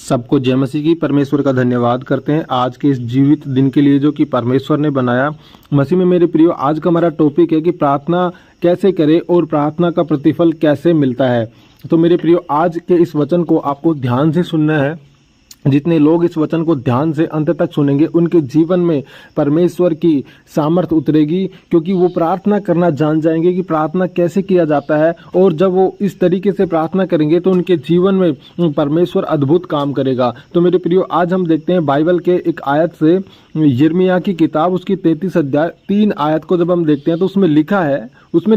सबको जय मसीह की। परमेश्वर का धन्यवाद करते हैं आज के इस जीवित दिन के लिए जो कि परमेश्वर ने बनाया। मसीह में मेरे प्रियो, आज का हमारा टॉपिक है कि प्रार्थना कैसे करें और प्रार्थना का प्रतिफल कैसे मिलता है। तो मेरे प्रियो, आज के इस वचन को आपको ध्यान से सुनना है। जितने लोग इस वचन को ध्यान से अंत तक सुनेंगे उनके जीवन में परमेश्वर की सामर्थ उतरेगी, क्योंकि वो प्रार्थना करना जान जाएंगे कि प्रार्थना कैसे किया जाता है। और जब वो इस तरीके से प्रार्थना करेंगे तो उनके जीवन में परमेश्वर अद्भुत काम करेगा। तो मेरे प्रियो, आज हम देखते हैं बाइबल के एक आयत से, यिर्मयाह की किताब उसकी 33 अध्याय 3 आयत को जब हम देखते हैं तो उसमें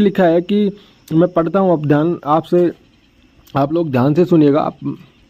लिखा है कि मैं पढ़ता हूँ, आप लोग ध्यान से सुनिएगा।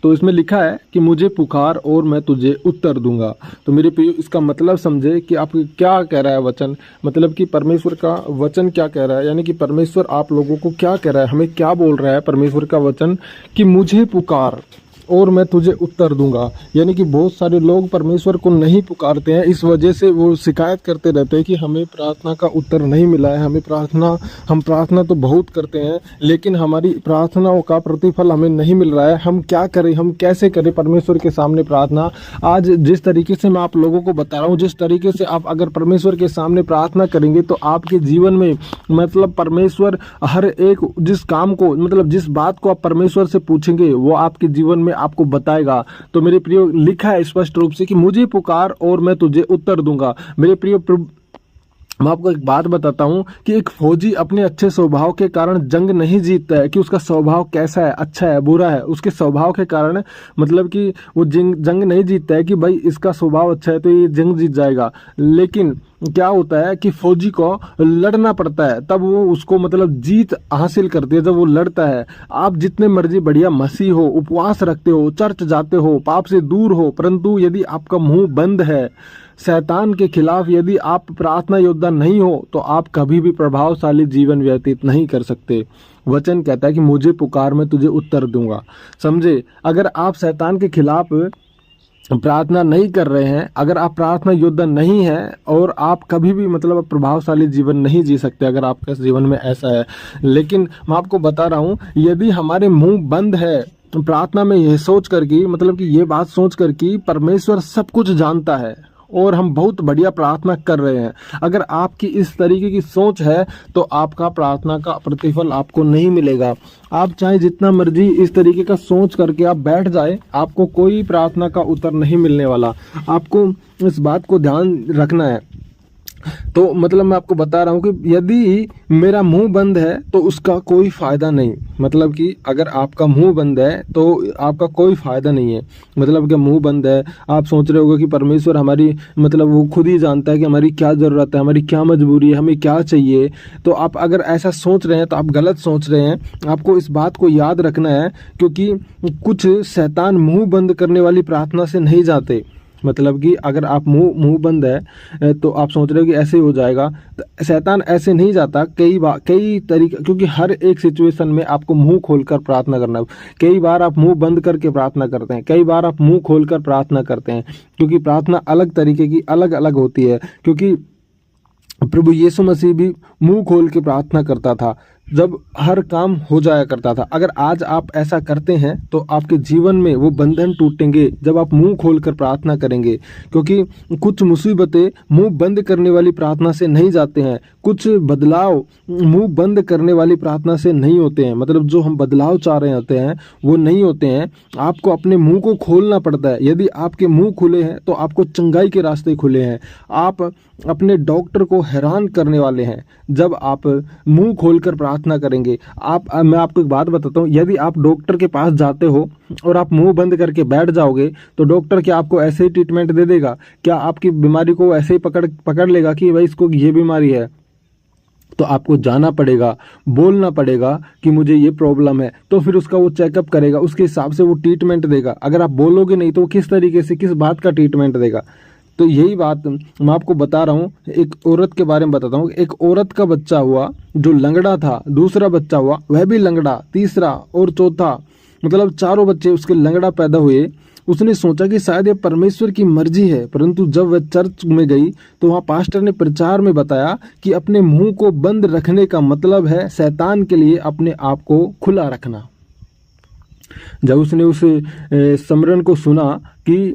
तो इसमें लिखा है कि मुझे पुकार और मैं तुझे उत्तर दूंगा। तो मेरे प्रियो, इसका मतलब समझे कि आप क्या कह रहा है वचन, मतलब कि परमेश्वर का वचन क्या कह रहा है, यानी कि परमेश्वर आप लोगों को क्या कह रहा है, हमें क्या बोल रहा है परमेश्वर का वचन कि मुझे पुकार और मैं तुझे उत्तर दूंगा। यानी कि बहुत सारे लोग परमेश्वर को नहीं पुकारते हैं, इस वजह से वो शिकायत करते रहते हैं कि हमें प्रार्थना का उत्तर नहीं मिला है। हम प्रार्थना तो बहुत करते हैं लेकिन हमारी प्रार्थनाओं का प्रतिफल हमें नहीं मिल रहा है। हम क्या करें, हम कैसे करें परमेश्वर के सामने प्रार्थना। आज जिस तरीके से मैं आप लोगों को बता रहा हूँ, जिस तरीके से आप अगर परमेश्वर के सामने प्रार्थना करेंगे तो आपके जीवन में मतलब परमेश्वर हर एक जिस काम को, मतलब जिस बात को आप परमेश्वर से पूछेंगे वो आपके जीवन में आपको बताएगा। तो मेरे प्रियो, लिखा है स्पष्ट रूप से कि मुझे पुकार और मैं तुझे उत्तर दूंगा। मेरे प्रियो, मैं आपको एक बात बताता हूं कि एक फौजी अपने अच्छे स्वभाव के कारण जंग नहीं जीतता है कि उसका स्वभाव कैसा है, अच्छा है, बुरा है। उसके स्वभाव के कारण मतलब कि वो जंग नहीं जीतता है कि भाई इसका स्वभाव अच्छा है तो ये जंग जीत जाएगा। लेकिन क्या होता है कि फौजी को लड़ना पड़ता है, तब वो उसको मतलब जीत हासिल करती है जब वो लड़ता है। आप जितने मर्जी बढ़िया मसीह हो, उपवास रखते हो, चर्च जाते हो, पाप से दूर हो, परंतु यदि आपका मुंह बंद है शैतान के खिलाफ, यदि आप प्रार्थना योद्धा नहीं हो तो आप कभी भी प्रभावशाली जीवन व्यतीत नहीं कर सकते। वचन कहता है कि मुझे पुकार मैं तुझे उत्तर दूंगा। समझे, अगर आप शैतान के खिलाफ प्रार्थना नहीं कर रहे हैं, अगर आप प्रार्थना योद्धा नहीं हैं और आप कभी भी मतलब प्रभावशाली जीवन नहीं जी सकते अगर आपके जीवन में ऐसा है। लेकिन मैं आपको बता रहा हूं, यदि हमारे मुंह बंद है प्रार्थना में यह सोच कर कि मतलब कि ये बात सोच कर कि परमेश्वर सब कुछ जानता है और हम बहुत बढ़िया प्रार्थना कर रहे हैं, अगर आपकी इस तरीके की सोच है तो आपका प्रार्थना का प्रतिफल आपको नहीं मिलेगा। आप चाहे जितना मर्जी इस तरीके का सोच करके आप बैठ जाए, आपको कोई प्रार्थना का उत्तर नहीं मिलने वाला। आपको इस बात को ध्यान रखना है। तो मतलब मैं आपको बता रहा हूँ कि यदि मेरा मुंह बंद है तो उसका कोई फायदा नहीं, मतलब कि अगर आपका मुंह बंद है तो आपका कोई फायदा नहीं है। मतलब कि मुंह बंद है, आप सोच रहे होगे कि परमेश्वर हमारी मतलब वो खुद ही जानता है कि हमारी क्या ज़रूरत है, हमारी क्या मजबूरी है, हमें क्या चाहिए। तो आप अगर ऐसा सोच रहे हैं तो आप गलत सोच रहे हैं। आपको इस बात को याद रखना है, क्योंकि कुछ शैतान मुंह बंद करने वाली प्रार्थना से नहीं जाते। मतलब कि अगर आप मुंह बंद है तो आप सोच रहे हो कि ऐसे ही हो जाएगा, तो शैतान ऐसे नहीं जाता। कई तरीके, क्योंकि हर एक सिचुएशन में आपको मुंह खोलकर प्रार्थना करना है। कई बार आप मुंह बंद करके प्रार्थना करते हैं, कई बार आप मुंह खोलकर प्रार्थना करते हैं, क्योंकि प्रार्थना अलग तरीके की अलग अलग होती है। क्योंकि प्रभु यीशु मसीह भी मुंह खोल के प्रार्थना करता था जब हर काम हो जाया करता था। अगर आज आप ऐसा करते हैं तो आपके जीवन में वो बंधन टूटेंगे जब आप मुंह खोलकर प्रार्थना करेंगे। क्योंकि कुछ मुसीबतें मुंह बंद करने वाली प्रार्थना से नहीं जाते हैं, कुछ बदलाव मुंह बंद करने वाली प्रार्थना से नहीं होते हैं। मतलब जो हम बदलाव चाह रहे होते हैं वो नहीं होते हैं। आपको अपने मुंह को खोलना पड़ता है। यदि आपके मुंह खुले हैं तो आपको चंगाई के रास्ते खुले हैं। आप अपने डॉक्टर को हैरान करने वाले हैं जब आप मुंह खोलकर प्रार्थना करेंगे। मैं आपको एक बात बताता हूँ, यदि आप डॉक्टर के पास जाते हो और आप मुंह बंद करके बैठ जाओगे तो डॉक्टर क्या आपको ऐसे ही ट्रीटमेंट दे देगा? क्या आपकी बीमारी को ऐसे ही पकड़ लेगा कि भाई इसको ये बीमारी है? तो आपको जाना पड़ेगा, बोलना पड़ेगा कि मुझे ये प्रॉब्लम है, तो फिर उसका वो चेकअप करेगा, उसके हिसाब से वो ट्रीटमेंट देगा। अगर आप बोलोगे नहीं तो वो किस तरीके से, किस बात का ट्रीटमेंट देगा? तो यही बात मैं आपको बता रहा हूँ। एक औरत के बारे में बताता हूँ। एक औरत का बच्चा हुआ जो लंगड़ा था, दूसरा बच्चा हुआ वह भी लंगड़ा, तीसरा और चौथा, मतलब चारों बच्चे उसके लंगड़ा पैदा हुए। उसने सोचा कि शायद ये परमेश्वर की मर्जी है, परंतु जब वह चर्च में गई तो वहाँ पास्टर ने प्रचार में बताया कि अपने मुंह को बंद रखने का मतलब है शैतान के लिए अपने आप को खुला रखना। जब उसने उस स्मरण को सुना कि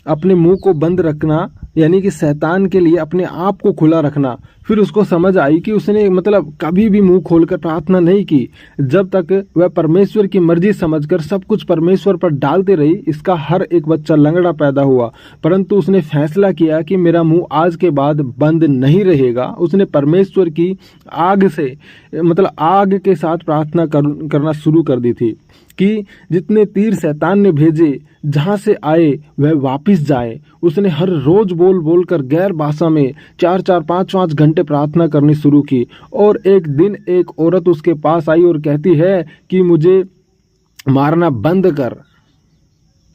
अपने मुंह को बंद रखना यानी कि शैतान के लिए अपने आप को खुला रखना, फिर उसको समझ आई कि उसने मतलब कभी भी मुंह खोलकर प्रार्थना नहीं की जब तक वह परमेश्वर की मर्जी समझकर सब कुछ परमेश्वर पर डालते रही। इसका हर एक बच्चा लंगड़ा पैदा हुआ, परंतु उसने फैसला किया कि मेरा मुंह आज के बाद बंद नहीं रहेगा। उसने परमेश्वर की आग से मतलब आग के साथ प्रार्थना करना शुरू कर दी थी कि जितने तीर शैतान ने भेजे जहां से आए वह वापस जाए। उसने हर रोज बोल बोल कर गैर भाषा में 4-4, 5-5 घंटे प्रार्थना करनी शुरू की। और एक दिन एक औरत उसके पास आई और कहती है कि मुझे मारना बंद कर।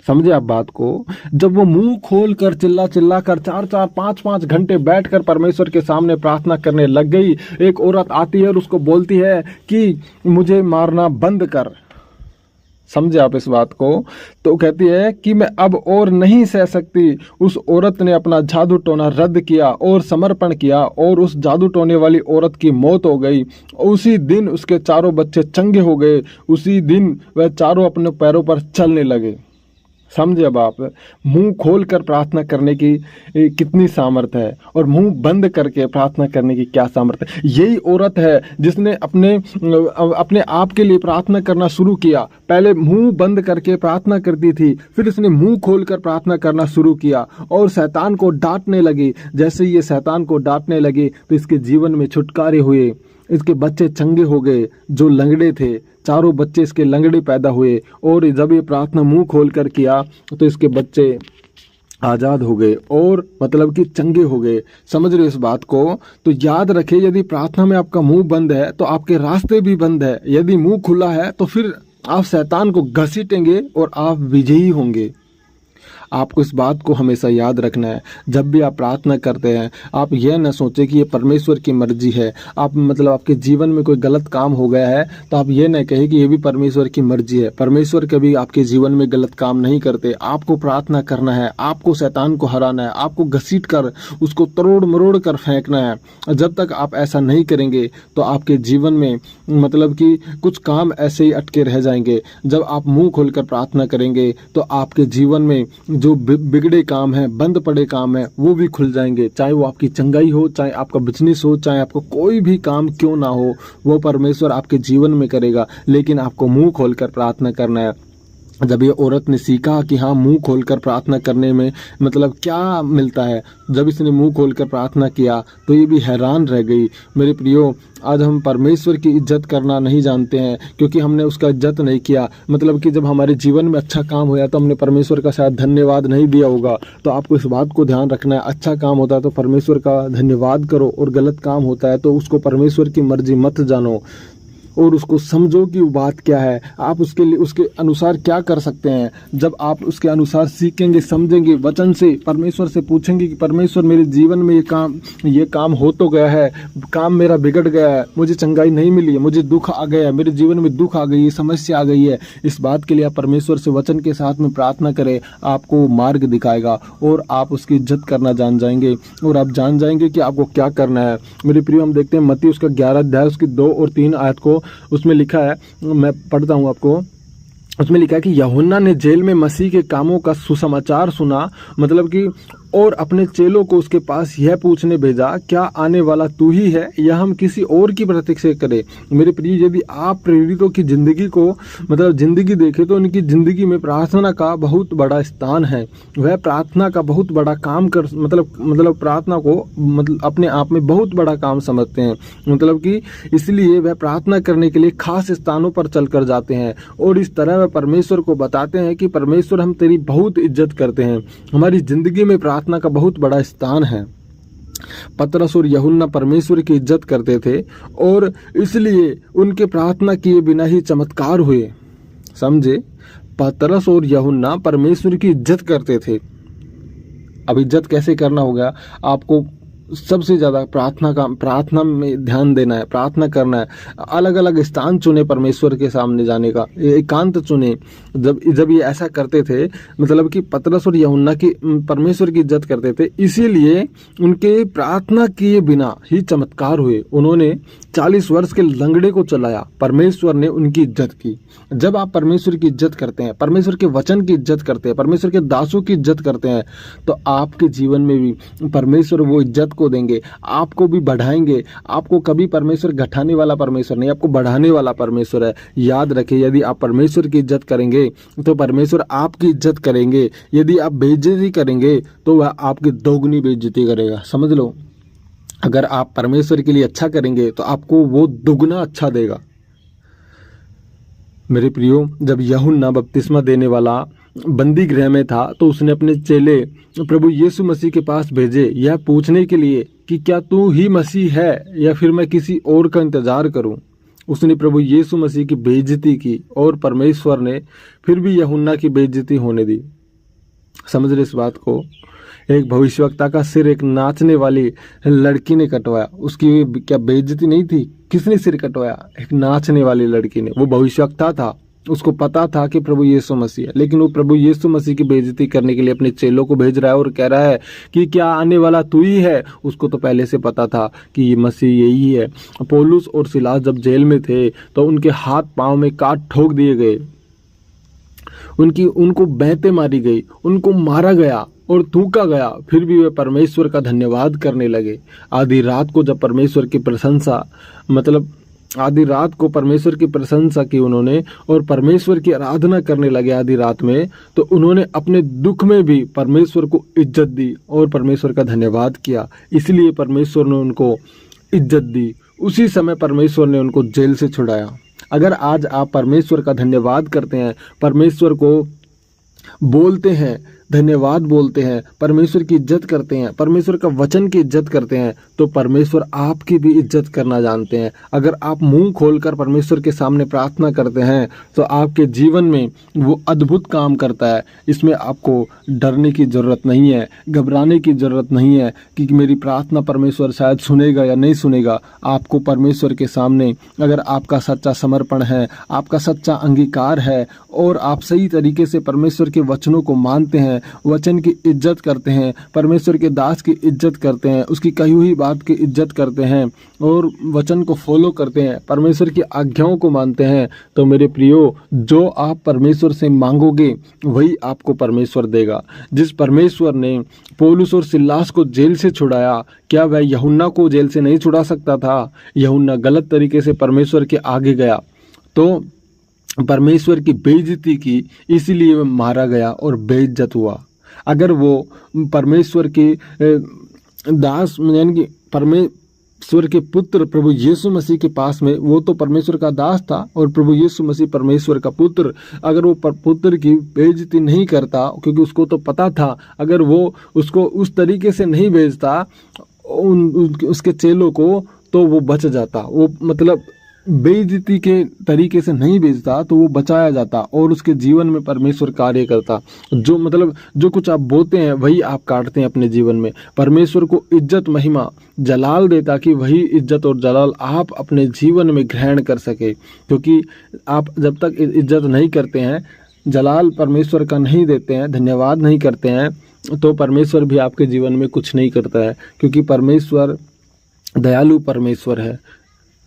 समझे आप बात को? जब वो मुंह खोल कर चिल्ला चिल्ला कर 4-4, 5-5 घंटे बैठकर परमेश्वर के सामने प्रार्थना करने लग गई, एक औरत आती है और उसको बोलती है कि मुझे मारना बंद कर। समझे आप इस बात को? तो कहती है कि मैं अब और नहीं सह सकती। उस औरत ने अपना जादू टोना रद्द किया और समर्पण किया और उस जादू टोने वाली औरत की मौत हो गई। उसी दिन उसके चारों बच्चे चंगे हो गए। उसी दिन वह चारों अपने पैरों पर चलने लगे। समझे अब आप? मुंह खोल कर प्रार्थना करने की कितनी सामर्थ्य है और मुंह बंद करके प्रार्थना करने की क्या सामर्थ्य है। यही औरत है जिसने अपने आप के लिए प्रार्थना करना शुरू किया। पहले मुंह बंद करके प्रार्थना करती थी, फिर उसने मुंह खोल कर प्रार्थना करना शुरू किया और शैतान को डांटने लगी। जैसे ये शैतान को डांटने लगी तो इसके जीवन में छुटकारे हुए, इसके बच्चे चंगे हो गए। जो लंगड़े थे चारों बच्चे इसके लंगड़े पैदा हुए और जब ये प्रार्थना मुंह खोल कर किया तो इसके बच्चे आज़ाद हो गए और मतलब कि चंगे हो गए। समझ रहे हो इस बात को? तो याद रखें, यदि प्रार्थना में आपका मुंह बंद है तो आपके रास्ते भी बंद है। यदि मुंह खुला है तो फिर आप शैतान को घसीटेंगे और आप विजयी होंगे। आपको इस बात को हमेशा याद रखना है। जब भी आप प्रार्थना करते हैं आप यह न सोचें कि ये परमेश्वर की मर्जी है। आप मतलब आपके जीवन में कोई गलत काम हो गया है तो आप ये न कहें कि ये भी परमेश्वर की मर्जी है। परमेश्वर कभी आपके जीवन में गलत काम नहीं करते। आपको प्रार्थना करना है, आपको शैतान को हराना है, आपको घसीट कर उसको तरोड़ मरोड़ कर फेंकना है। जब तक आप ऐसा नहीं करेंगे तो आपके जीवन में मतलब कि कुछ काम ऐसे ही अटके रह जाएंगे। जब आप मुंह खोलकर प्रार्थना करेंगे तो आपके जीवन में जो बिगड़े काम हैं, बंद पड़े काम हैं, वो भी खुल जाएंगे। चाहे वो आपकी चंगाई हो, चाहे आपका बिजनेस हो, चाहे आपको कोई भी काम क्यों ना हो, वो परमेश्वर आपके जीवन में करेगा। लेकिन आपको मुंह खोलकर प्रार्थना करना है। जब ये औरत ने सीखा कि हाँ मुंह खोलकर प्रार्थना करने में मतलब क्या मिलता है, जब इसने मुंह खोलकर प्रार्थना किया तो ये भी हैरान रह गई। मेरे प्रियो, आज हम परमेश्वर की इज्जत करना नहीं जानते हैं क्योंकि हमने उसका इज्जत नहीं किया। मतलब कि जब हमारे जीवन में अच्छा काम होया तो हमने परमेश्वर का शायद धन्यवाद नहीं दिया होगा। तो आपको इस बात को ध्यान रखना है, अच्छा काम होता है तो परमेश्वर का धन्यवाद करो और गलत काम होता है तो उसको परमेश्वर की मर्जी मत जानो और उसको समझो कि वो बात क्या है, आप उसके लिए उसके अनुसार क्या कर सकते हैं। जब आप उसके अनुसार सीखेंगे, समझेंगे, वचन से परमेश्वर से पूछेंगे कि परमेश्वर मेरे जीवन में ये काम हो तो गया है, काम मेरा बिगड़ गया है, मुझे चंगाई नहीं मिली है, मुझे दुख आ गया है, मेरे जीवन में दुख आ गई है, समस्या आ गई है। इस बात के लिए आप परमेश्वर से वचन के साथ में प्रार्थना करें, आपको मार्ग दिखाएगा और आप उसकी इज्जत करना जान जाएंगे और आप जान जाएंगे कि आपको क्या करना है। मेरे प्रियो, हम देखते हैं मत्ती उसका 11 अध्याय उसकी 2 और 3 आयत को, उसमें लिखा है, मैं पढ़ता हूं आपको। उसमें लिखा है कि यूहन्ना ने जेल में मसीह के कामों का सुसमाचार सुना, मतलब कि और अपने चेलों को उसके पास यह पूछने भेजा, क्या आने वाला तू ही है या हम किसी और की प्रतीक्षा करें। मेरे प्रिय, यदि आप प्रेरितों की जिंदगी को मतलब जिंदगी देखें तो उनकी जिंदगी में प्रार्थना का बहुत बड़ा स्थान है। वह प्रार्थना का बहुत बड़ा काम कर मतलब प्रार्थना को मतलब अपने आप में बहुत बड़ा काम समझते हैं। मतलब कि इसलिए वह प्रार्थना करने के लिए खास स्थानों पर चल कर जाते हैं और इस तरह वह परमेश्वर को बताते हैं कि परमेश्वर हम तेरी बहुत इज्जत करते हैं, हमारी जिंदगी में प्रार्थना का बहुत बड़ा स्थान है। पतरस और यूहन्ना परमेश्वर की इज्जत करते थे और इसलिए उनके प्रार्थना किए बिना ही चमत्कार हुए। समझे? पतरस और यूहन्ना परमेश्वर की इज्जत करते थे। अब इज्जत कैसे करना होगा? आपको सबसे ज़्यादा प्रार्थना में ध्यान देना है, प्रार्थना करना है। अलग अलग स्थान चुने परमेश्वर के सामने जाने का, एकांत चुने। जब ये ऐसा करते थे, मतलब कि पतरस और यूहन्ना की परमेश्वर की इज्जत करते थे, इसीलिए उनके प्रार्थना किए बिना ही चमत्कार हुए। उन्होंने 40 वर्ष के लंगड़े को चलाया, परमेश्वर ने उनकी इज्जत की। जब आप परमेश्वर की इज्जत करते हैं, परमेश्वर के वचन की इज्जत करते हैं, परमेश्वर के दासों की इज्जत करते हैं, तो आपके जीवन में भी परमेश्वर वो इज्जत को देंगे, आपको भी बढ़ाएंगे। आपको कभी परमेश्वर घटाने वाला परमेश्वर नहीं, आपको बढ़ाने वाला परमेश्वर है। याद रखिए, यदि आप परमेश्वर की इज्जत करेंगे तो परमेश्वर आपकी इज्जत करेंगे। यदि आप बेइज्जती करेंगे तो वह आपकी दोगुनी बेइज्जती करेगा। समझ लो, अगर आप परमेश्वर के लिए अच्छा करेंगे तो आपको वो दुगना अच्छा देगा। मेरे प्रियो, जब यूहन्ना बपतिस्मा देने वाला बंदी गृह में था तो उसने अपने चेले प्रभु यीशु मसीह के पास भेजे, यह पूछने के लिए कि क्या तू ही मसीह है या फिर मैं किसी और का इंतजार करूं। उसने प्रभु यीशु मसीह की बेइज्जती की और परमेश्वर ने फिर भी यूहन्ना की बेइज्जती होने दी। समझ रहे इस बात को? एक भविष्यवक्ता का सिर एक नाचने वाली लड़की ने कटवाया। उसकी क्या बेइज्जती नहीं थी? किसने सिर कटवाया? एक नाचने वाली लड़की ने। वो भविष्यवक्ता था, उसको पता था कि प्रभु यीशु मसीह है, लेकिन वो प्रभु यीशु मसीह की बेइज्जती करने के लिए अपने चेलों को भेज रहा है और कह रहा है कि क्या आने वाला तू ही है। उसको तो पहले से पता था कि ये मसीह यही है। पौलुस और सिलास जब जेल में थे तो उनके हाथ पांव में काट ठोक दिए गए, उनको बैंतें मारी गई, उनको मारा गया और थूका गया, फिर भी वे परमेश्वर का धन्यवाद करने लगे। आधी रात को जब परमेश्वर की प्रशंसा आधी रात को परमेश्वर की प्रशंसा की उन्होंने और परमेश्वर की आराधना करने लगे आधी रात में, तो उन्होंने अपने दुख में भी परमेश्वर को इज्जत दी और परमेश्वर का धन्यवाद किया। इसलिए परमेश्वर ने उनको इज्जत दी। उसी समय परमेश्वर ने उनको जेल से छुड़ाया। अगर आज आप परमेश्वर का धन्यवाद करते हैं, परमेश्वर को बोलते हैं, धन्यवाद बोलते हैं, परमेश्वर की इज्जत करते हैं, परमेश्वर का वचन की इज्जत करते हैं, तो परमेश्वर आपकी भी इज्जत करना जानते हैं। अगर आप मुंह खोलकर परमेश्वर के सामने प्रार्थना करते हैं तो आपके जीवन में वो अद्भुत काम करता है। इसमें आपको डरने की ज़रूरत नहीं है, घबराने की ज़रूरत नहीं है कि मेरी प्रार्थना परमेश्वर शायद सुनेगा या नहीं सुनेगा। आपको परमेश्वर के सामने अगर आपका सच्चा समर्पण है, आपका सच्चा अंगीकार है और आप सही तरीके से परमेश्वर के वचनों को मानते हैं, वचन की इज्जत करते हैं, परमेश्वर के दास की इज्जत करते हैं, उसकी कही हुई बात की इज्जत करते हैं और वचन को फॉलो करते हैं, परमेश्वर की आज्ञाओं को मानते हैं, तो मेरे प्रियो, जो आप परमेश्वर से मांगोगे वही आपको परमेश्वर देगा। जिस परमेश्वर ने पौलुस और सिलास को जेल से छुड़ाया, क्या वह यूहन्ना को जेल से नहीं छुड़ा सकता था? यूहन्ना गलत तरीके से परमेश्वर के आगे गया तो परमेश्वर की बेइज्जती की, इसीलिए वह मारा गया और बेइज्जत हुआ। अगर वो परमेश्वर के दास यानी कि परमेश्वर के पुत्र प्रभु यीशु मसीह के पास में, वो तो परमेश्वर का दास था और प्रभु यीशु मसीह परमेश्वर का पुत्र, अगर वो पुत्र की बेइज्जती नहीं करता, क्योंकि उसको तो पता था, अगर वो उसको उस तरीके से नहीं भेजता उसके चेलों को, तो वो बच जाता। वो बेइज्जती के तरीके से नहीं भेजता तो वो बचाया जाता और उसके जीवन में परमेश्वर कार्य करता। जो कुछ आप बोते हैं वही आप काटते हैं अपने जीवन में। परमेश्वर को इज्जत, महिमा, जलाल देता कि वही इज्जत और जलाल आप अपने जीवन में ग्रहण कर सके। क्योंकि आप जब तक इज्जत नहीं करते हैं, जलाल परमेश्वर का नहीं देते हैं, धन्यवाद नहीं करते हैं, तो परमेश्वर भी आपके जीवन में कुछ नहीं करता है। क्योंकि परमेश्वर दयालु परमेश्वर है,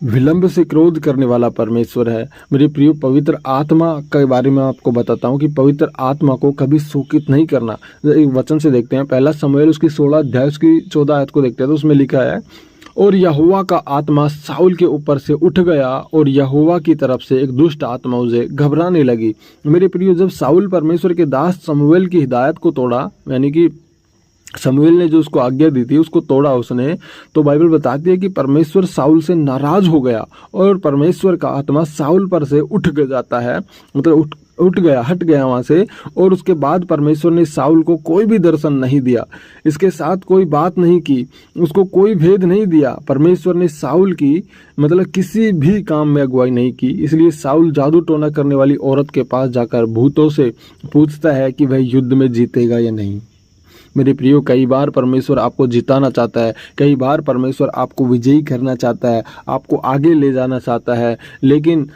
विलंब से क्रोध करने वाला परमेश्वर है। मेरे प्रिय, पवित्र आत्मा के बारे में आपको बताता हूँ कि पवित्र आत्मा को कभी शोकित नहीं करना। एक वचन से देखते हैं, पहला शमूएल उसकी 16 अध्याय उसकी 14 आयत को देखते हैं, तो उसमें लिखा है, और यहोवा का आत्मा साउल के ऊपर से उठ गया और यहोवा की तरफ से एक दुष्ट आत्मा उसे घबराने लगी। मेरे प्रिय, जब साउल परमेश्वर के दास शमूएल की हिदायत को तोड़ा, यानी कि शमूएल ने जो उसको आज्ञा दी थी उसको तोड़ा उसने, तो बाइबल बताती है कि परमेश्वर साउल से नाराज हो गया और परमेश्वर का आत्मा साउल पर से उठ जाता है, हट गया वहां से। और उसके बाद परमेश्वर ने साउल को कोई भी दर्शन नहीं दिया, इसके साथ कोई बात नहीं की, उसको कोई भेद नहीं दिया। परमेश्वर ने साउल की किसी भी काम में अगुवाई नहीं की। इसलिए साउल जादू टोना करने वाली औरत के पास जाकर भूतों से पूछता है कि वह युद्ध में जीतेगा या नहीं। मेरे प्रियो, कई बार परमेश्वर आपको जिताना चाहता है, कई बार परमेश्वर आपको विजयी करना चाहता है, आपको आगे ले जाना चाहता है, लेकिन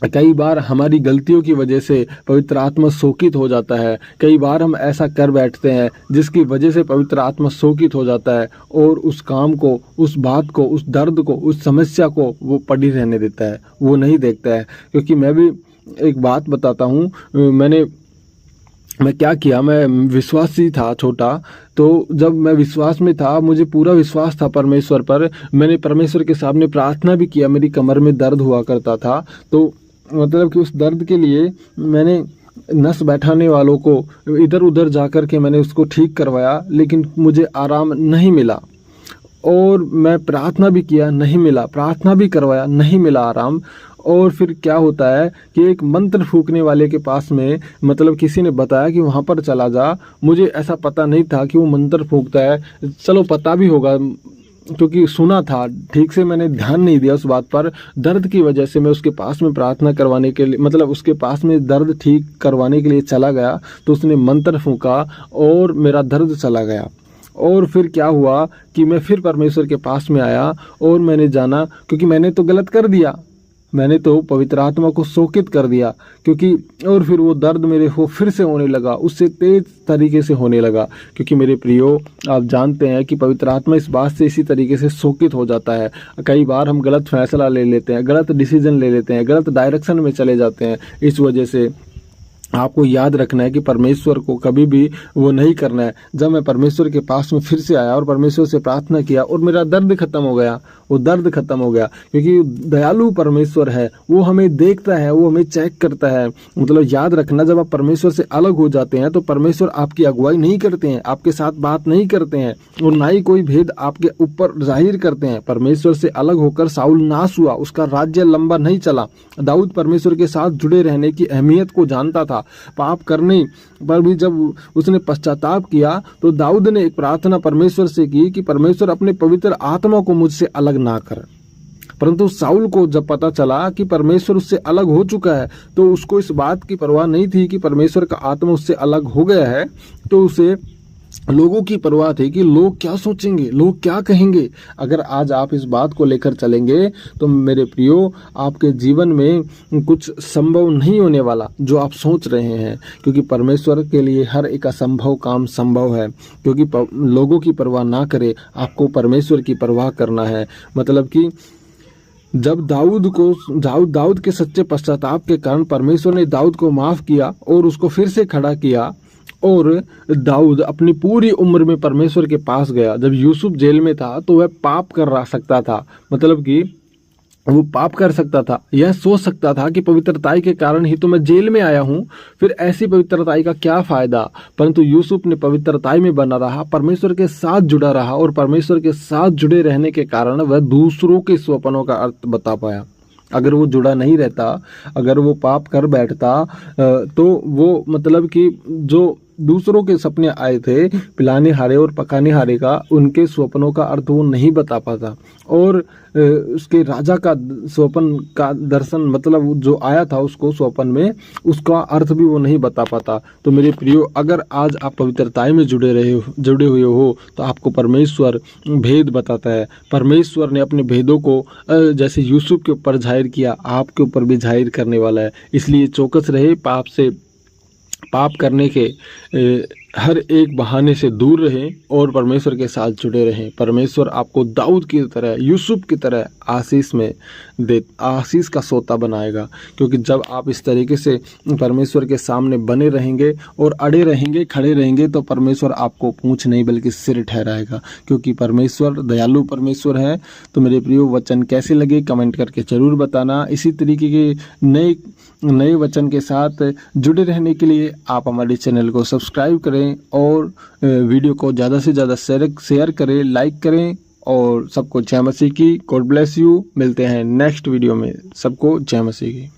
कई बार हमारी गलतियों की वजह से पवित्र आत्मा शोकित हो जाता है। कई बार हम ऐसा कर बैठते हैं जिसकी वजह से पवित्र आत्मा शोकित हो जाता है और उस काम को, उस बात को, उस दर्द को, उस समस्या को वो पड़ी रहने देता है, वो नहीं देखता है। क्योंकि मैं भी एक बात बताता हूँ, मैं क्या किया, मैं विश्वासी था छोटा, तो जब मैं विश्वास में था, मुझे पूरा विश्वास था परमेश्वर पर, मैंने परमेश्वर के सामने प्रार्थना भी किया। मेरी कमर में दर्द हुआ करता था, तो मतलब कि उस दर्द के लिए मैंने नस बैठाने वालों को इधर उधर जा कर के मैंने उसको ठीक करवाया, लेकिन मुझे आराम नहीं मिला। और मैं प्रार्थना भी किया, नहीं मिला, प्रार्थना भी करवाया, नहीं मिला आराम। और फिर क्या होता है कि एक मंत्र फूकने वाले के पास में, मतलब किसी ने बताया कि वहाँ पर चला जा। मुझे ऐसा पता नहीं था कि वो मंत्र फूकता है, चलो पता भी होगा क्योंकि सुना था, ठीक से मैंने ध्यान नहीं दिया उस बात पर। दर्द की वजह से मैं उसके पास में प्रार्थना करवाने के लिए, मतलब उसके पास में दर्द ठीक करवाने के लिए चला गया, तो उसने मंत्र फूका और मेरा दर्द चला गया। और फिर क्या हुआ कि मैं फिर परमेश्वर के पास में आया और मैंने जाना, क्योंकि मैंने तो गलत कर दिया, मैंने तो पवित्र आत्मा को शोकित कर दिया। क्योंकि और फिर वो दर्द मेरे को फिर से होने लगा, उससे तेज तरीके से होने लगा। क्योंकि मेरे प्रियो, आप जानते हैं कि पवित्र आत्मा इस बात से इसी तरीके से शोकित हो जाता है। कई बार हम गलत फैसला ले लेते हैं, गलत डिसीजन ले लेते हैं, गलत डायरेक्शन में चले जाते हैं। इस वजह से आपको याद रखना है कि परमेश्वर को कभी भी वो नहीं करना है। जब मैं परमेश्वर के पास में फिर से आया और परमेश्वर से प्रार्थना किया और मेरा दर्द खत्म हो गया, वो दर्द खत्म हो गया। क्योंकि दयालु परमेश्वर है, वो हमें देखता है, वो हमें चेक करता है। मतलब याद रखना, जब आप परमेश्वर से अलग हो जाते हैं तो परमेश्वर आपकी अगुवाई नहीं करते हैं, आपके साथ बात नहीं करते हैं और ना ही कोई भेद आपके ऊपर जाहिर करते हैं। परमेश्वर से अलग होकर साउल नाश हुआ, उसका राज्य लंबा नहीं चला। दाऊद परमेश्वर के साथ जुड़े रहने की अहमियत को जानता था। पाप करने पर भी जब उसने पश्चाताप किया तो दाऊद ने एक प्रार्थना परमेश्वर से की कि परमेश्वर अपने पवित्र आत्मा को मुझसे अलग ना कर। परंतु साउल को जब पता चला कि परमेश्वर उससे अलग हो चुका है, तो उसको इस बात की परवाह नहीं थी कि परमेश्वर का आत्मा उससे अलग हो गया है, तो उसे लोगों की परवाह थी कि लोग क्या सोचेंगे, लोग क्या कहेंगे। अगर आज आप इस बात को लेकर चलेंगे तो मेरे प्रियो, आपके जीवन में कुछ संभव नहीं होने वाला जो आप सोच रहे हैं। क्योंकि परमेश्वर के लिए हर एक असंभव काम संभव है। क्योंकि लोगों की परवाह ना करे, आपको परमेश्वर की परवाह करना है। मतलब कि जब दाऊद के सच्चे पश्चाताप के कारण परमेश्वर ने दाऊद को माफ किया और उसको फिर से खड़ा किया, और दाऊद अपनी पूरी उम्र में परमेश्वर के पास गया। जब यूसुफ जेल में था तो वह पाप कर सकता था, मतलब कि वो पाप कर सकता था, यह सोच सकता था कि पवित्रताई के कारण ही तो मैं जेल में आया हूँ, फिर ऐसी पवित्रताई का क्या फायदा। परंतु यूसुफ ने पवित्रताई में बना रहा, परमेश्वर के साथ जुड़ा रहा और परमेश्वर के साथ जुड़े रहने के कारण वह दूसरों के स्वप्नों का अर्थ बता पाया। अगर वो जुड़ा नहीं रहता, अगर वो पाप कर बैठता, तो वो मतलब कि जो दूसरों के सपने आए थे पिलाने हारे और पकाने हारे का, उनके स्वप्नों का अर्थ वो नहीं बता पाता। और उसके राजा का स्वप्न का दर्शन, मतलब जो आया था उसको स्वप्न में, उसका अर्थ भी वो नहीं बता पाता। तो मेरे प्रियो, अगर आज आप पवित्रताई में जुड़े हुए हो तो आपको परमेश्वर भेद बताता है। परमेश्वर ने अपने भेदों को जैसे यूसुफ के ऊपर जाहिर किया, आपके ऊपर भी जाहिर करने वाला है। इसलिए चौकस रहे, पाप करने के हर एक बहाने से दूर रहें और परमेश्वर के साथ जुड़े रहें। परमेश्वर आपको दाऊद की तरह, यूसुफ की तरह आशीष का सोता बनाएगा। क्योंकि जब आप इस तरीके से परमेश्वर के सामने बने रहेंगे और अड़े रहेंगे, खड़े रहेंगे, तो परमेश्वर आपको पूंछ नहीं बल्कि सिर ठहराएगा। क्योंकि परमेश्वर दयालु परमेश्वर है। तो मेरे प्रियो, वचन कैसे लगे कमेंट करके ज़रूर बताना। इसी तरीके के नए वचन के साथ जुड़े रहने के लिए आप हमारे चैनल को सब्सक्राइब करें और वीडियो को ज़्यादा से ज़्यादा शेयर करें, लाइक करें। और सबको जय मसीह की। God bless you. मिलते हैं नेक्स्ट वीडियो में। सबको जय मसीह की।